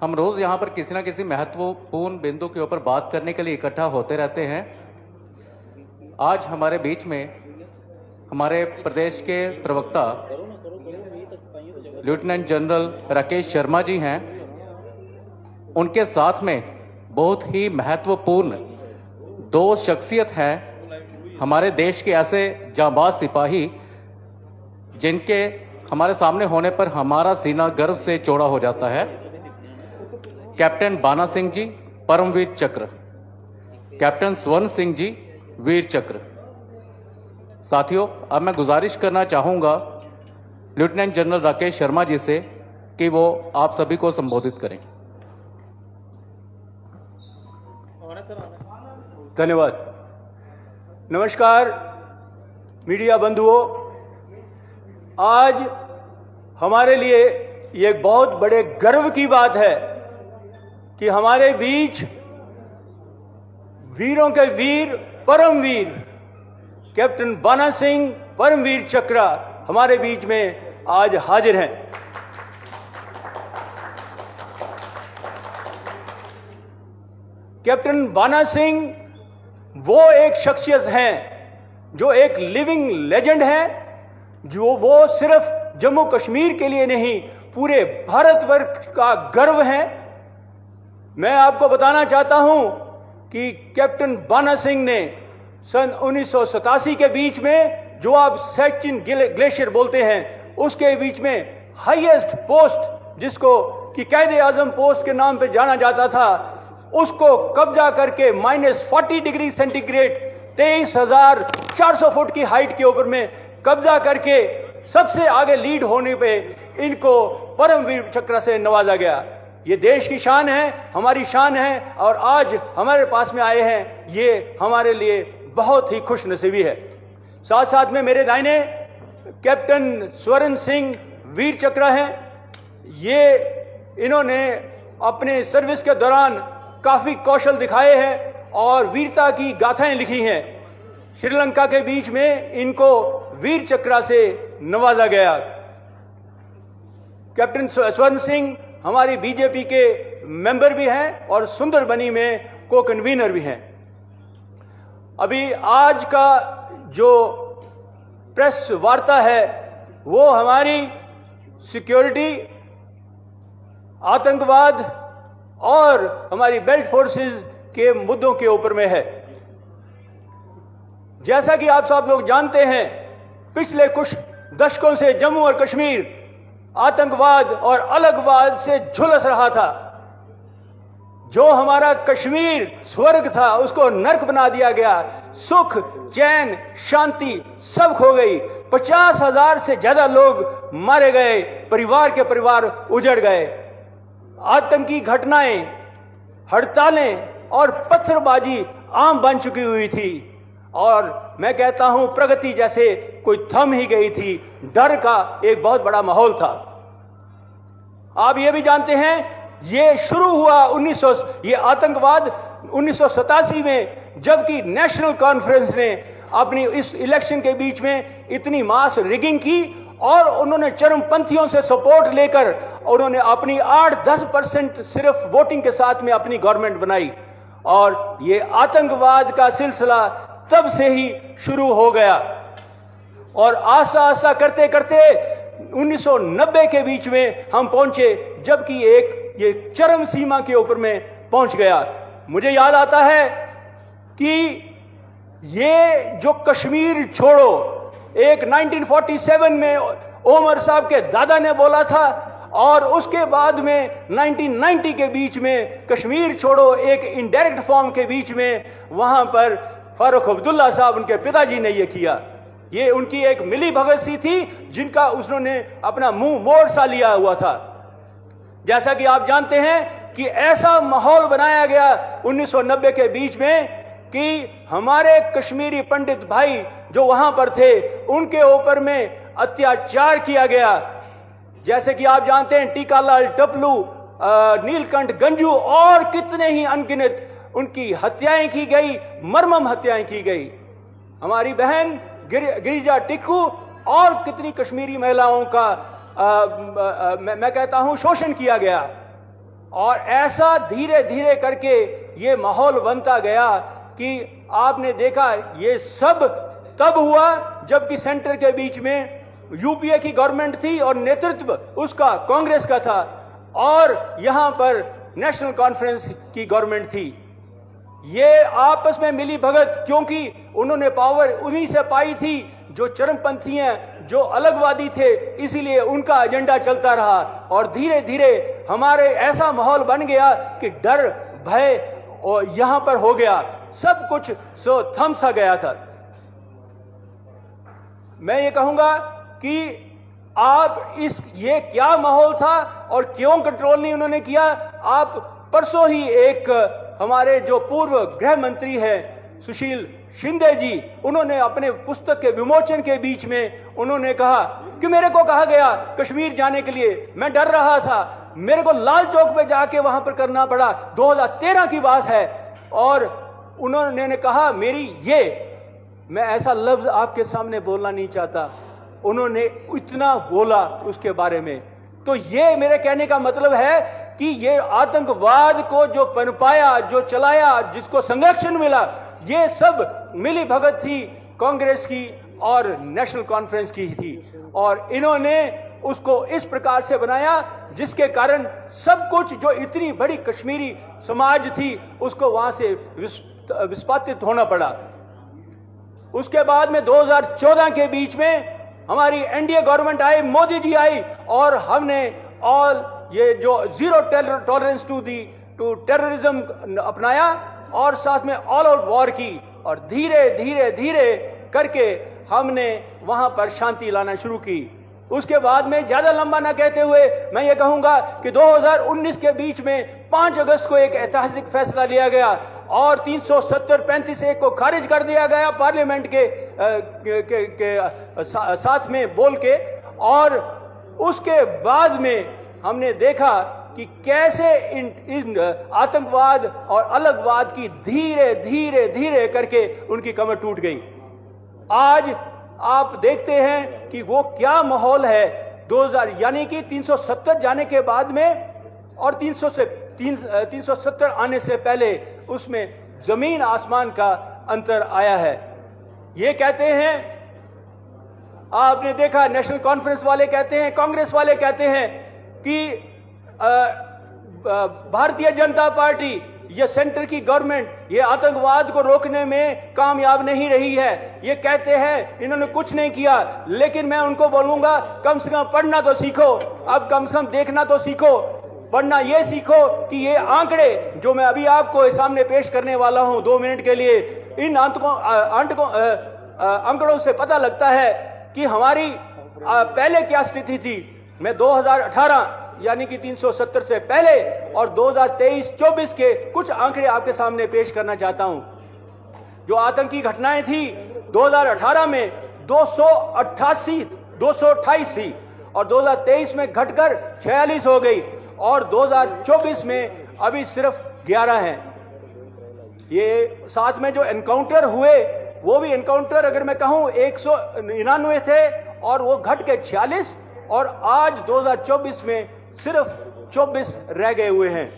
हम रोज यहाँ पर किसी न किसी महत्वपूर्ण बिंदु के ऊपर बात करने के लिए इकट्ठा होते रहते हैं। आज हमारे बीच में हमारे प्रदेश के प्रवक्ता लेफ्टिनेंट जनरल राकेश शर्मा जी हैं। उनके साथ में बहुत ही महत्वपूर्ण दो शख्सियत हैं, हमारे देश के ऐसे जांबाज सिपाही जिनके हमारे सामने होने पर हमारा सीना गर्व से चौड़ा हो जाता है। कैप्टन बाना सिंह जी परमवीर चक्र, कैप्टन स्वर्ण सिंह जी वीर चक्र। साथियों, अब मैं गुजारिश करना चाहूंगा लेफ्टिनेंट जनरल राकेश शर्मा जी से कि वो आप सभी को संबोधित करें। धन्यवाद। नमस्कार मीडिया बंधुओं, आज हमारे लिए ये बहुत बड़े गर्व की बात है कि हमारे बीच वीरों के वीर परमवीर कैप्टन बाना सिंह परमवीर चक्र हमारे बीच में आज हाजिर हैं। कैप्टन बाना सिंह वो एक शख्सियत हैं जो एक लिविंग लेजेंड है, जो वो सिर्फ जम्मू कश्मीर के लिए नहीं पूरे भारतवर्ष का गर्व है। मैं आपको बताना चाहता हूं कि कैप्टन बाना सिंह ने सन 1987 के बीच में, जो आप सचिन ग्लेशियर बोलते हैं, उसके बीच में हाईएस्ट पोस्ट जिसको कि कैद आजम पोस्ट के नाम पे जाना जाता था, उसको कब्जा करके -40 डिग्री सेंटीग्रेड 23,400 फुट की हाइट के ऊपर में कब्जा करके सबसे आगे लीड होने पे इनको परमवीर चक्र से नवाजा गया। ये देश की शान है, हमारी शान है, और आज हमारे पास में आए हैं, ये हमारे लिए बहुत ही खुश नसीबी है। साथ साथ में मेरे दाहिने कैप्टन स्वर्ण सिंह वीर चक्र हैं। ये इन्होंने अपने सर्विस के दौरान काफी कौशल दिखाए हैं और वीरता की गाथाएं लिखी हैं। श्रीलंका के बीच में इनको वीर चक्र से नवाजा गया। कैप्टन स्वर्ण सिंह हमारी बीजेपी के मेंबर भी हैं और सुंदरबनी में को कन्वीनर भी हैं। अभी आज का जो प्रेस वार्ता है वो हमारी सिक्योरिटी, आतंकवाद और हमारी बेल्ट फोर्सेस के मुद्दों के ऊपर में है। जैसा कि आप सब लोग जानते हैं, पिछले कुछ दशकों से जम्मू और कश्मीर आतंकवाद और अलगवाद से झुलस रहा था। जो हमारा कश्मीर स्वर्ग था उसको नर्क बना दिया गया। सुख, चैन, शांति सब खो गई। 50,000 से ज्यादा लोग मारे गए, परिवार के परिवार उजड़ गए। आतंकी घटनाएं, हड़तालें और पत्थरबाजी आम बन चुकी हुई थी और मैं कहता हूं प्रगति जैसे कोई थम ही गई थी। डर का एक बहुत बड़ा माहौल था। आप ये भी जानते हैं, ये शुरू हुआ ये आतंकवाद 1987 में, जबकि नेशनल कॉन्फ्रेंस ने अपनी इस इलेक्शन के बीच में इतनी मास रिगिंग की और उन्होंने चरमपंथियों से सपोर्ट लेकर उन्होंने अपनी 8-10% सिर्फ वोटिंग के साथ में अपनी गवर्नमेंट बनाई। और ये आतंकवाद का सिलसिला तब से ही शुरू हो गया और आस्ता आस्ता करते करते 1990 के बीच में हम पहुंचे, जबकि ये चरम सीमा के ऊपर में पहुंच गया। मुझे याद आता है कि ये जो कश्मीर छोड़ो एक 1947 में उमर साहब के दादा ने बोला था और उसके बाद में 1990 के बीच में कश्मीर छोड़ो एक इनडायरेक्ट फॉर्म के बीच में वहां पर फारूक अब्दुल्ला साहब, उनके पिताजी ने यह किया। ये उनकी एक मिली भगत सी थी जिनका उन्होंने अपना मुंह मोड़ सा लिया हुआ था। जैसा कि आप जानते हैं कि ऐसा माहौल बनाया गया 1990 के बीच में कि हमारे कश्मीरी पंडित भाई जो वहां पर थे उनके ऊपर में अत्याचार किया गया। जैसे कि आप जानते हैं टीकालाल टपलू, नीलकंठ गंजू और कितने ही अनगिनत उनकी हत्याएं की गई, मर्मम हत्याएं की गई। हमारी बहन गिरिजा टिक्कू और कितनी कश्मीरी महिलाओं का मैं कहता हूं शोषण किया गया। और ऐसा धीरे धीरे करके ये माहौल बनता गया कि आपने देखा ये सब तब हुआ जबकि सेंटर के बीच में यूपीए की गवर्नमेंट थी और नेतृत्व उसका कांग्रेस का था और यहां पर नेशनल कॉन्फ्रेंस की गवर्नमेंट थी। ये आपस में मिली भगत, क्योंकि उन्होंने पावर उन्हीं से पाई थी जो चरमपंथी हैं, जो अलगवादी थे, इसीलिए उनका एजेंडा चलता रहा और धीरे धीरे हमारे ऐसा माहौल बन गया कि डर भय और यहां पर हो गया, सब कुछ सो थम सा गया था। मैं ये कहूंगा कि आप ये क्या माहौल था और क्यों कंट्रोल नहीं उन्होंने किया। आप परसों ही एक हमारे जो पूर्व गृह मंत्री हैं सुशील शिंदे जी, उन्होंने अपने पुस्तक के विमोचन के बीच में उन्होंने कहा कि मेरे को कहा गया कश्मीर जाने के लिए, मैं डर रहा था, मेरे को लाल चौक पे जाके वहां पर करना पड़ा। 2013 की बात है और उन्होंने कहा मैं ऐसा लफ्ज आपके सामने बोलना नहीं चाहता, उन्होंने इतना बोला उसके बारे में। तो ये मेरे कहने का मतलब है कि ये आतंकवाद को जो पनपाया, जो चलाया, जिसको संरक्षण मिला, ये सब मिली भगत थी कांग्रेस की और नेशनल कॉन्फ्रेंस की थी और इन्होंने उसको इस प्रकार से बनाया जिसके कारण सब कुछ जो इतनी बड़ी कश्मीरी समाज थी उसको वहां से विस्फाटित होना पड़ा। उसके बाद में 2014 के बीच में हमारी एनडीए गवर्नमेंट आई, मोदी जी आई और हमने ये जो जीरो टॉलरेंस टू टेररिज्म अपनाया और साथ में ऑल आउट वॉर की और धीरे धीरे धीरे करके हमने वहां पर शांति लाना शुरू की। उसके बाद में ज्यादा लंबा ना कहते हुए मैं ये कहूंगा कि 2019 के बीच में 5 अगस्त को एक ऐतिहासिक फैसला लिया गया और 370-35 को खारिज कर दिया गया पार्लियामेंट के साथ में बोल के। और उसके बाद में हमने देखा कि कैसे इन आतंकवाद और अलगवाद की धीरे धीरे धीरे करके उनकी कमर टूट गई। आज आप देखते हैं कि वो क्या माहौल है 2000 यानी कि 370 जाने के बाद में और 370 आने से पहले उसमें जमीन आसमान का अंतर आया है। ये कहते हैं, आपने देखा नेशनल कॉन्फ्रेंस वाले कहते हैं, कांग्रेस वाले कहते हैं कि भारतीय जनता पार्टी, ये सेंटर की गवर्नमेंट ये आतंकवाद को रोकने में कामयाब नहीं रही है। ये कहते हैं इन्होंने कुछ नहीं किया, लेकिन मैं उनको बोलूंगा कम से कम पढ़ना तो सीखो, अब कम से कम देखना तो सीखो। पढ़ना ये सीखो कि ये आंकड़े जो मैं अभी आपको सामने पेश करने वाला हूं 2 मिनट के लिए, इन आंकड़ों से पता लगता है कि हमारी पहले क्या स्थिति थी। मैं 2018 यानी कि 370 से पहले और 2023-24 के कुछ आंकड़े आपके सामने पेश करना चाहता हूं। जो आतंकी घटनाएं थी 2018 में 228 थी और 2023 में घटकर 46 हो गई और 2024 में अभी सिर्फ 11 हैं। ये साथ में जो एनकाउंटर हुए वो भी एनकाउंटर अगर मैं कहूं 199 थे और वो घट के 46 और आज 2024 में सिर्फ 24 रह गए हुए हैं।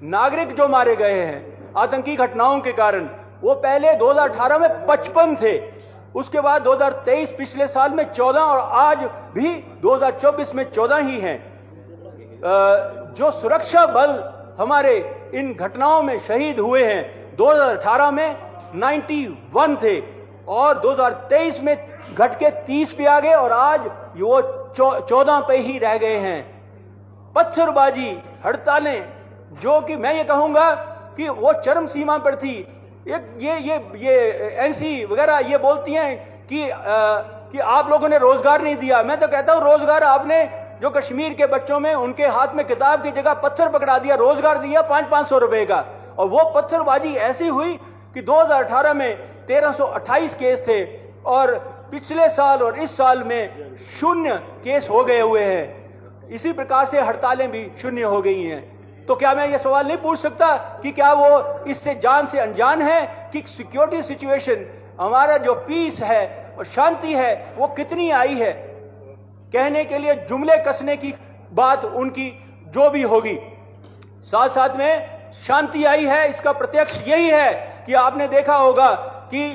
नागरिक जो मारे गए हैं आतंकी घटनाओं के कारण वो पहले 2018 में 55 थे, उसके बाद 2023 पिछले साल में 14 और आज भी 2024 में 14 ही हैं। जो सुरक्षा बल हमारे इन घटनाओं में शहीद हुए हैं 2018 में 91 थे और 2023 में घट के 30 पे आ गए और आज वो 14 पे ही रह गए हैं। पत्थरबाजी, हड़तालें, जो कि मैं ये कहूंगा कि वो चरम सीमा पर थी। ये एनसी वगैरह ये बोलती हैं कि आप लोगों ने रोजगार नहीं दिया। मैं तो कहता हूं रोजगार आपने जो कश्मीर के बच्चों में उनके हाथ में किताब की जगह पत्थर पकड़ा दिया, रोजगार दिया 500-500 रुपए का। और वो पत्थरबाजी ऐसी हुई कि 2018 में 1328 केस थे और पिछले साल और इस साल में 0 केस हो गए हुए हैं। इसी प्रकार से हड़तालें भी 0 हो गई हैं। तो क्या मैं ये सवाल नहीं पूछ सकता कि क्या वो इससे जान से अनजान है कि सिक्योरिटी सिचुएशन, हमारा जो पीस है और शांति है वो कितनी आई है। कहने के लिए जुमले कसने की बात उनकी जो भी होगी। साथ साथ में शांति आई है। इसका प्रत्यक्ष यही है कि आपने देखा होगा कि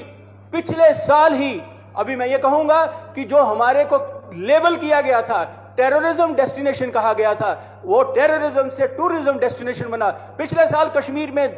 पिछले साल ही, अभी मैं ये कहूंगा कि जो हमारे को लेबल किया गया था, टेररिज्म डेस्टिनेशन कहा गया था, वो टेररिज्म से टूरिज्म डेस्टिनेशन बना। पिछले साल कश्मीर में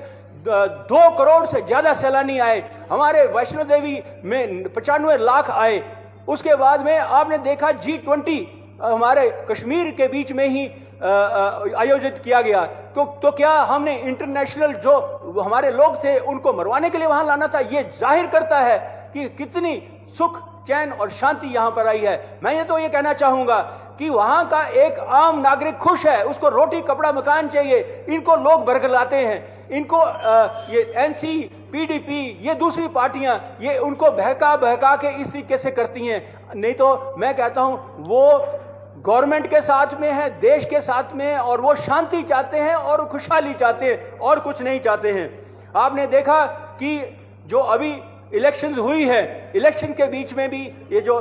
2 करोड़ से ज्यादा सैलानी आए, हमारे वैष्णो देवी में 95 लाख आए। उसके बाद में आपने देखा G20 हमारे कश्मीर के बीच में ही आयोजित किया गया। तो क्या हमने इंटरनेशनल जो हमारे लोग थे उनको मरवाने के लिए वहां लाना था? ये जाहिर करता है कि कितनी सुख, चैन और शांति यहां पर आई है। मैं ये तो ये कहना चाहूंगा कि वहां का एक आम नागरिक खुश है, उसको रोटी कपड़ा मकान चाहिए। इनको लोग बरगलाते हैं, इनको ये एनसी, पीडीपी, ये दूसरी पार्टियां ये उनको बहका बहका के इस तरीके से करती हैं। नहीं तो मैं कहता हूं वो गवर्नमेंट के साथ में है, देश के साथ में है, और वो शांति चाहते हैं और खुशहाली चाहते हैं और कुछ नहीं चाहते हैं। आपने देखा कि जो अभी इलेक्शंस हुई है, इलेक्शन के बीच में भी ये जो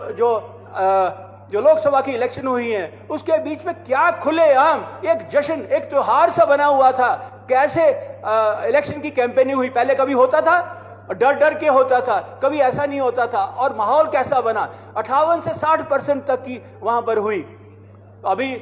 लोकसभा की इलेक्शन हुई है, उसके बीच में क्या खुलेआम एक जश्न, एक त्योहार सा बना हुआ था। कैसे इलेक्शन की कैंपेनिंग हुई, पहले कभी होता था? डर डर के होता था, कभी ऐसा नहीं होता था। और माहौल कैसा बना, 58 से 60% तक की वहां पर हुई अभी।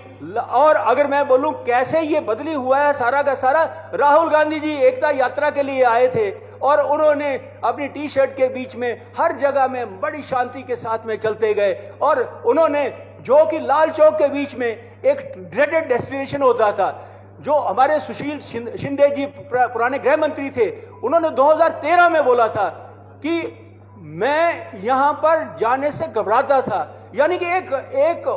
और अगर मैं बोलूं कैसे ये बदली हुआ है सारा का सारा, राहुल गांधी जी एकता यात्रा के लिए आए थे और उन्होंने अपनी टी शर्ट के बीच में हर जगह में बड़ी शांति के साथ में चलते गए। और उन्होंने, जो कि लाल चौक के बीच में एक ड्रेडेड डेस्टिनेशन होता था, जो हमारे सुशील शिंदे जी पुराने गृह मंत्री थे, उन्होंने 2013 में बोला था कि मैं यहां पर जाने से घबराता था, यानी कि एक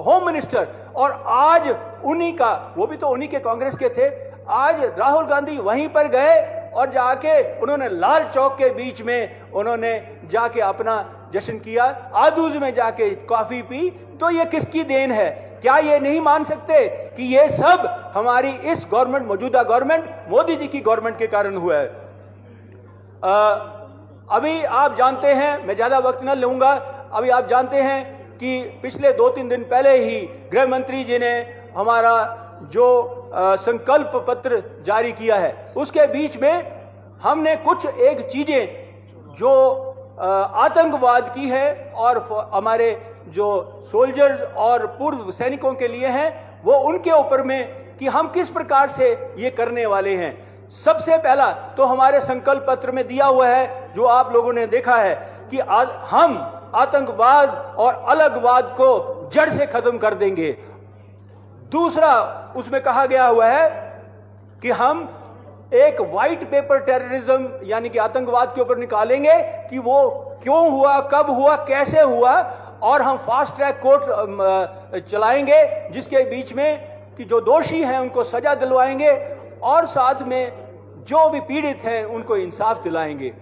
होम मिनिस्टर। और आज उन्हीं का, वो भी तो उन्हीं के कांग्रेस के थे, आज राहुल गांधी वहीं पर गए और जाके उन्होंने लाल चौक के बीच में उन्होंने जाके अपना जश्न किया, आदूज में जाके कॉफी पी। तो ये किसकी देन है? क्या ये नहीं मान सकते कि ये सब हमारी इस गवर्नमेंट, मौजूदा गवर्नमेंट, मोदी जी की गवर्नमेंट के कारण हुआ है? अभी आप जानते हैं, मैं ज्यादा वक्त न लूंगा, अभी आप जानते हैं कि पिछले 2-3 दिन पहले ही गृह मंत्री जी ने हमारा जो संकल्प पत्र जारी किया है, उसके बीच में हमने कुछ एक चीजें जो आतंकवाद की है और हमारे जो सोल्जर्स और पूर्व सैनिकों के लिए हैं, वो उनके ऊपर में कि हम किस प्रकार से ये करने वाले हैं। सबसे पहला तो हमारे संकल्प पत्र में दिया हुआ है, जो आप लोगों ने देखा है, कि हम आतंकवाद और अलगवाद को जड़ से खत्म कर देंगे। दूसरा उसमें कहा गया हुआ है कि हम एक व्हाइट पेपर टेररिज्म, यानी कि आतंकवाद के ऊपर निकालेंगे कि वो क्यों हुआ, कब हुआ, कैसे हुआ, और हम फास्ट ट्रैक कोर्ट चलाएंगे जिसके बीच में कि जो दोषी हैं उनको सजा दिलवाएंगे और साथ में जो भी पीड़ित हैं उनको इंसाफ दिलाएंगे।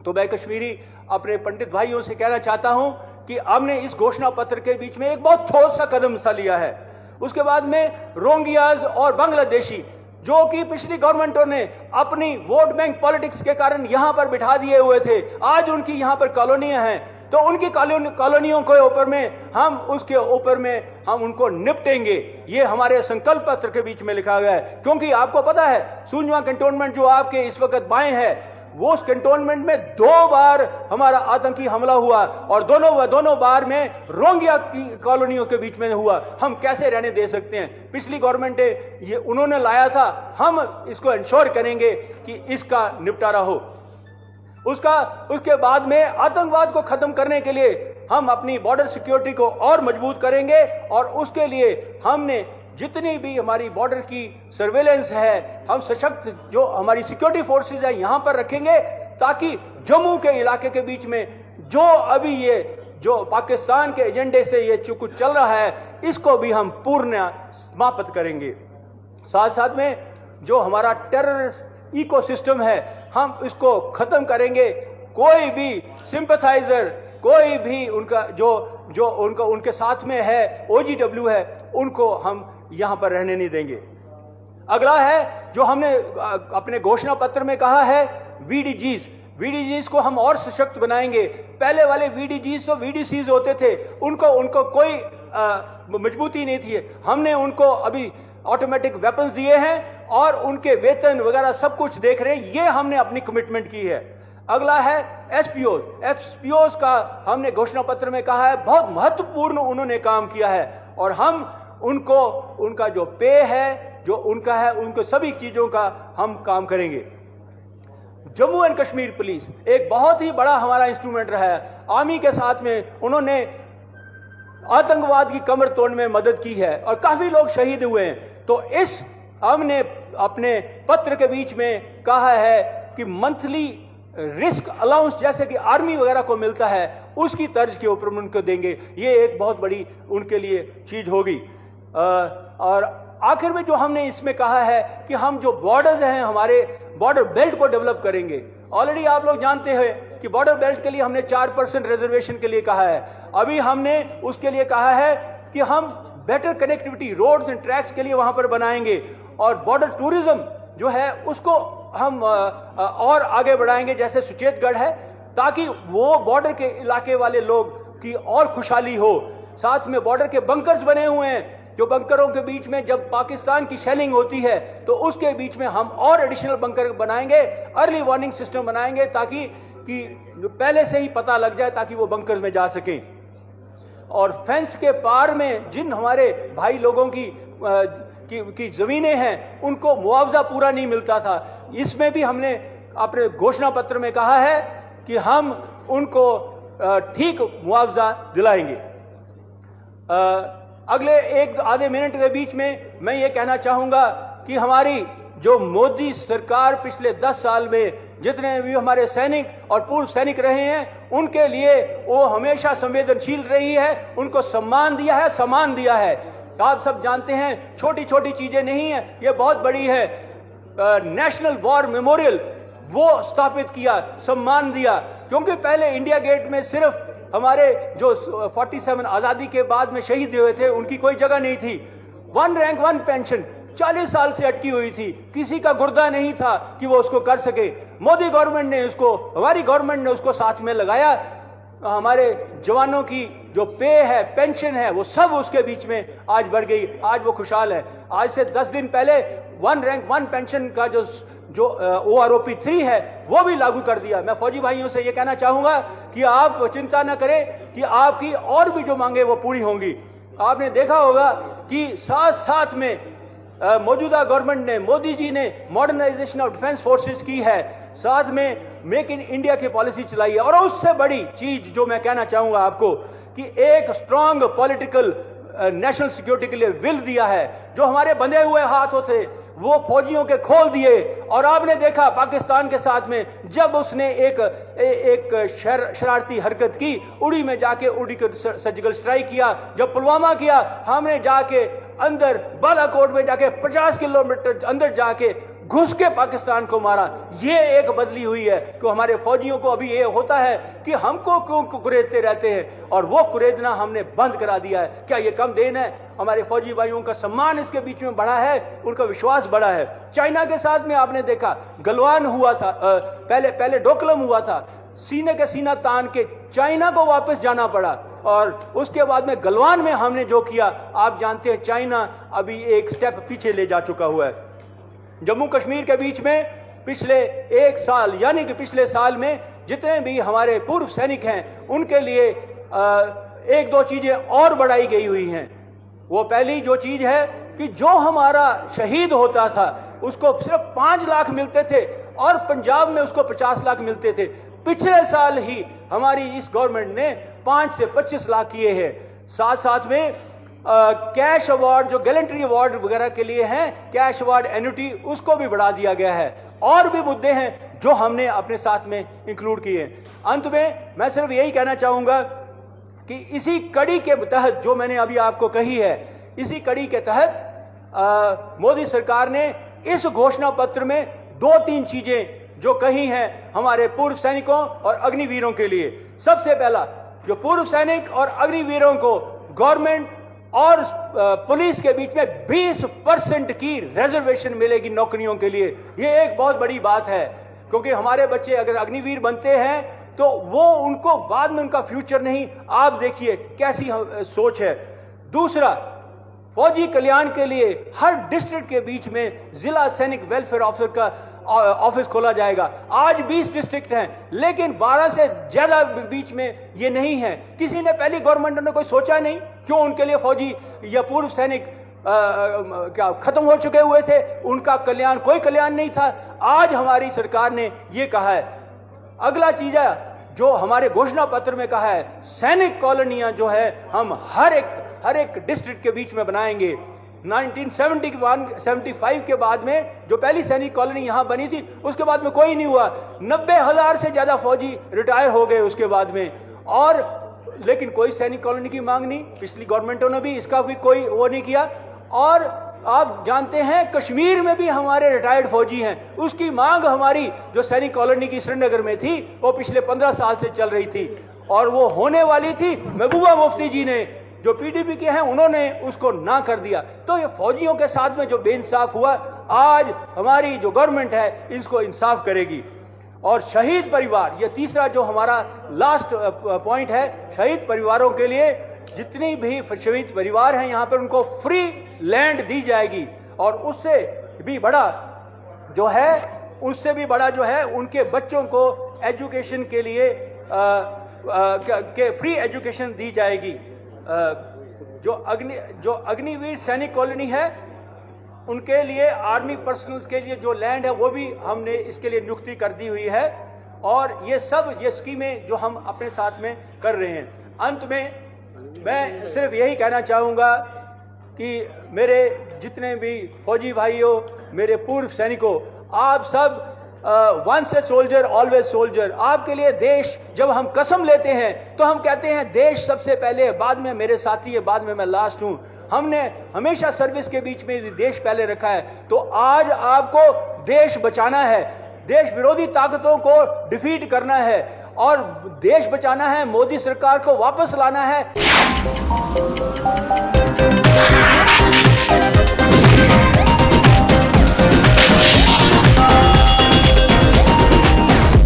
तो मैं कश्मीरी अपने पंडित भाइयों से कहना चाहता हूं कि हमने इस घोषणा पत्र के बीच में एक बहुत ठोस सा कदम सा लिया है। उसके बाद में रोहिंग्याज और बांग्लादेशी, जो कि पिछली गवर्नमेंटों ने अपनी वोट बैंक पॉलिटिक्स के कारण यहां पर बिठा दिए हुए थे, आज उनकी यहां पर कॉलोनियां हैं, तो उनकी कॉलोनियों के ऊपर में हम उसके ऊपर में हम उनको निपटेंगे। ये हमारे संकल्प पत्र के बीच में लिखा गया है। क्योंकि आपको पता है सुंजवा कैंटोनमेंट जो आपके इस वक्त बाएं है, वो उस कैंटोनमेंट में 2 बार हमारा आतंकी हमला हुआ और दोनों बार में रोहिंग्या की कॉलोनियों के बीच में हुआ। हम कैसे रहने दे सकते हैं? पिछली गवर्नमेंट ये उन्होंने लाया था, हम इसको इंश्योर करेंगे कि इसका निपटारा हो। उसके बाद में आतंकवाद को खत्म करने के लिए हम अपनी बॉर्डर सिक्योरिटी को और मजबूत करेंगे और उसके लिए हमने जितनी भी हमारी बॉर्डर की सर्वेलेंस है, हम सशक्त जो हमारी सिक्योरिटी फोर्सेज है यहां पर रखेंगे, ताकि जम्मू के इलाके के बीच में जो अभी ये जो पाकिस्तान के एजेंडे से ये जो कुछ चल रहा है, इसको भी हम पूर्ण समाप्त करेंगे। साथ साथ में जो हमारा टेररिस्ट इकोसिस्टम है, हम इसको खत्म करेंगे। कोई भी सिंपथाइजर, कोई भी उनका जो उनके साथ में है, OGW है, उनको हम यहां पर रहने नहीं देंगे। अगला है जो हमने अपने घोषणा पत्र में कहा है, VDGs को हम और सशक्त बनाएंगे। पहले वाले VDGs तो VDCs होते थे, उनको कोई मजबूती नहीं थी। हमने उनको अभी ऑटोमेटिक वेपन्स दिए हैं और उनके वेतन वगैरह सब कुछ देख रहे हैं। ये हमने अपनी कमिटमेंट की है। अगला है एसपीओज का हमने घोषणा पत्र में कहा है बहुत महत्वपूर्ण उन्होंने काम किया है और हम उनको उनका जो पे है जो उनका है उनको सभी चीजों का हम काम करेंगे। जम्मू एंड कश्मीर पुलिस एक बहुत ही बड़ा हमारा इंस्ट्रूमेंट रहा है। आर्मी के साथ में उन्होंने आतंकवाद की कमर तोड़ने में मदद की है और काफी लोग शहीद हुए हैं। तो इस हमने अपने पत्र के बीच में कहा है कि मंथली रिस्क अलाउंस जैसे कि आर्मी वगैरह को मिलता है उसकी तर्ज के ऊपर उनको देंगे। ये एक बहुत बड़ी उनके लिए चीज होगी। और आखिर में जो हमने इसमें कहा है कि हम जो बॉर्डर्स हैं हमारे बॉर्डर बेल्ट को डेवलप करेंगे। ऑलरेडी आप लोग जानते हैं कि बॉर्डर बेल्ट के लिए हमने 4% रिजर्वेशन के लिए कहा है। अभी हमने उसके लिए कहा है कि हम better connectivity roads and tracks के लिए वहां पर बनाएंगे और बॉर्डर टूरिज्म जो है उसको हम और आगे बढ़ाएंगे जैसे सुचेतगढ़ है, ताकि वो बॉर्डर के इलाके वाले लोग की और खुशहाली हो। साथ में बॉर्डर के बंकर्स बने हुए हैं, जो बंकरों के बीच में जब पाकिस्तान की शेलिंग होती है तो उसके बीच में हम और एडिशनल बंकर बनाएंगे, अर्ली वार्निंग सिस्टम बनाएंगे ताकि पहले से ही पता लग जाए ताकि वो बंकर्स में जा सकें। और फेंस के पार में जिन हमारे भाई लोगों की जमीनें हैं उनको मुआवजा पूरा नहीं मिलता था, इसमें भी हमने अपने घोषणा पत्र में कहा है कि हम उनको ठीक मुआवजा दिलाएंगे। अगले एक आधे मिनट के बीच में मैं ये कहना चाहूंगा कि हमारी जो मोदी सरकार पिछले 10 साल में जितने भी हमारे सैनिक और पूर्व सैनिक रहे हैं उनके लिए वो हमेशा संवेदनशील रही है, उनको सम्मान दिया है, सम्मान दिया है। आप सब जानते हैं छोटी छोटी चीजें नहीं है, ये बहुत बड़ी है। नेशनल वॉर मेमोरियल वो स्थापित किया, सम्मान दिया, क्योंकि पहले इंडिया गेट में सिर्फ हमारे जो 47 आजादी के बाद में शहीद हुए थे उनकी कोई जगह नहीं थी। 1 रैंक 1 पेंशन 40 साल से अटकी हुई थी, किसी का गुर्दा नहीं था कि वो उसको कर सके। मोदी गवर्नमेंट ने उसको, हमारी गवर्नमेंट ने उसको साथ में लगाया। हमारे जवानों की जो पे है, पेंशन है, वो सब उसके बीच में आज बढ़ गई, आज वो खुशहाल है। आज से 10 दिन पहले 1 रैंक 1 पेंशन का जो OROP 3 है वो भी लागू कर दिया। मैं फौजी भाइयों से ये कहना चाहूंगा कि आप चिंता न करें कि आपकी और भी जो मांगे वो पूरी होंगी। आपने देखा होगा कि साथ साथ में मौजूदा गवर्नमेंट ने, मोदी जी ने मॉडर्नाइजेशन ऑफ डिफेंस फोर्सेस की है, साथ में मेक इन इंडिया की पॉलिसी चलाई है। और उससे बड़ी चीज जो मैं कहना चाहूंगा आपको कि एक स्ट्रांग पॉलिटिकल नेशनल सिक्योरिटी के लिए विल दिया है। जो हमारे बंधे हुए हाथ होते वो फौजियों के खोल दिए। और आपने देखा पाकिस्तान के साथ में जब उसने एक शरारती हरकत की, उड़ी में जाके उड़ी को सर्जिकल स्ट्राइक किया, जब पुलवामा किया, हमने जाके अंदर बालाकोट में जाके 50 किलोमीटर अंदर जाके घुस के पाकिस्तान को मारा। ये एक बदली हुई है कि हमारे फौजियों को अभी ये होता है कि हमको क्यों कुरेदते रहते हैं, और वो कुरेदना हमने बंद करा दिया है। क्या ये कम देन है? हमारे फौजी भाइयों का सम्मान इसके बीच में बढ़ा है, उनका विश्वास बढ़ा है। चाइना के साथ में आपने देखा गलवान हुआ था, पहले डोकलम हुआ था, सीने के सीना तान के चाइना को वापस जाना पड़ा, और उसके बाद में गलवान में हमने जो किया, आप जानते हैं चाइना अभी एक स्टेप पीछे ले जा चुका हुआ है। जम्मू कश्मीर के बीच में पिछले 1 साल यानी कि पिछले साल में जितने भी हमारे पूर्व सैनिक हैं उनके लिए 1-2 चीजें और बढ़ाई गई हुई हैं। वो पहली जो चीज है कि जो हमारा शहीद होता था उसको सिर्फ 5 लाख मिलते थे और पंजाब में उसको 50 लाख मिलते थे। पिछले साल ही हमारी इस गवर्नमेंट ने 5 से 25 लाख किए हैं। साथ साथ में कैश अवार्ड जो गैलेंट्री अवार्ड वगैरह के लिए हैं, कैश अवार्ड एन्युटी, उसको भी बढ़ा दिया गया है। और भी मुद्दे हैं जो हमने अपने साथ में इंक्लूड किए। अंत में मैं सिर्फ यही कहना चाहूंगा कि इसी कड़ी के तहत जो मैंने अभी आपको कही है, इसी कड़ी के तहत मोदी सरकार ने इस घोषणा पत्र में 2-3 चीजें जो कही हैं हमारे पूर्व सैनिकों और अग्निवीरों के लिए। सबसे पहला, जो पूर्व सैनिक और अग्निवीरों को गवर्नमेंट और पुलिस के बीच में 20% की रिजर्वेशन मिलेगी नौकरियों के लिए। यह एक बहुत बड़ी बात है, क्योंकि हमारे बच्चे अगर अग्निवीर बनते हैं तो वो उनको बाद में उनका फ्यूचर नहीं, आप देखिए कैसी सोच है। दूसरा, फौजी कल्याण के लिए हर डिस्ट्रिक्ट के बीच में जिला सैनिक वेलफेयर ऑफिसर का ऑफिस खोला जाएगा। आज 20 डिस्ट्रिक्ट हैं, लेकिन 12 से ज्यादा बीच में ये नहीं है। किसी ने, पहली गवर्नमेंट ने कोई सोचा नहीं क्यों उनके लिए फौजी या पूर्व सैनिक क्या खत्म हो चुके हुए थे, उनका कल्याण, कोई कल्याण नहीं था। आज हमारी सरकार ने ये कहा है। अगला चीज है जो हमारे घोषणा पत्र में कहा है, सैनिक कॉलोनियां जो है हम हर एक डिस्ट्रिक्ट के बीच में बनाएंगे। 1975 के बाद में जो पहली सैनिक कॉलोनी यहां बनी थी, उसके बाद में कोई नहीं हुआ। 90,000 से ज्यादा फौजी रिटायर हो गए उसके बाद में, और लेकिन कोई सैनिक कॉलोनी की मांग नहीं। पिछली गवर्नमेंटों ने भी इसका भी कोई वो नहीं किया। और आप जानते हैं कश्मीर में भी हमारे रिटायर्ड फौजी हैं, उसकी मांग हमारी जो सैनिक कॉलोनी की श्रीनगर में थी वो पिछले 15 साल से चल रही थी और वो होने वाली थी। महबूबा मुफ्ती जी ने, जो पीडीपी के हैं, उन्होंने उसको ना कर दिया। तो ये फौजियों के साथ में जो बेइंसाफ हुआ, आज हमारी जो गवर्नमेंट है इसको इंसाफ करेगी। और शहीद परिवार, ये तीसरा जो हमारा लास्ट पॉइंट है, शहीद परिवारों के लिए जितनी भी शहीद परिवार हैं यहाँ पर उनको फ्री लैंड दी जाएगी। और उससे भी बड़ा जो है उनके बच्चों को एजुकेशन के लिए फ्री एजुकेशन दी जाएगी। जो अग्निवीर सैनिक कॉलोनी है, उनके लिए आर्मी पर्सनल्स के लिए जो लैंड है वो भी हमने इसके लिए नियुक्ति कर दी हुई है। और ये स्कीमें जो हम अपने साथ में कर रहे हैं। अंत में मैं सिर्फ यही कहना चाहूंगा कि मेरे जितने भी फौजी भाइयों, मेरे पूर्व सैनिकों, आप सब once a soldier always soldier. आपके लिए देश, जब हम कसम लेते हैं तो हम कहते हैं देश सबसे पहले, बाद में मेरे साथी है, बाद में मैं लास्ट हूं। हमने हमेशा सर्विस के बीच में देश पहले रखा है। तो आज आपको देश बचाना है, देश विरोधी ताकतों को डिफीट करना है और देश बचाना है, मोदी सरकार को वापस लाना है।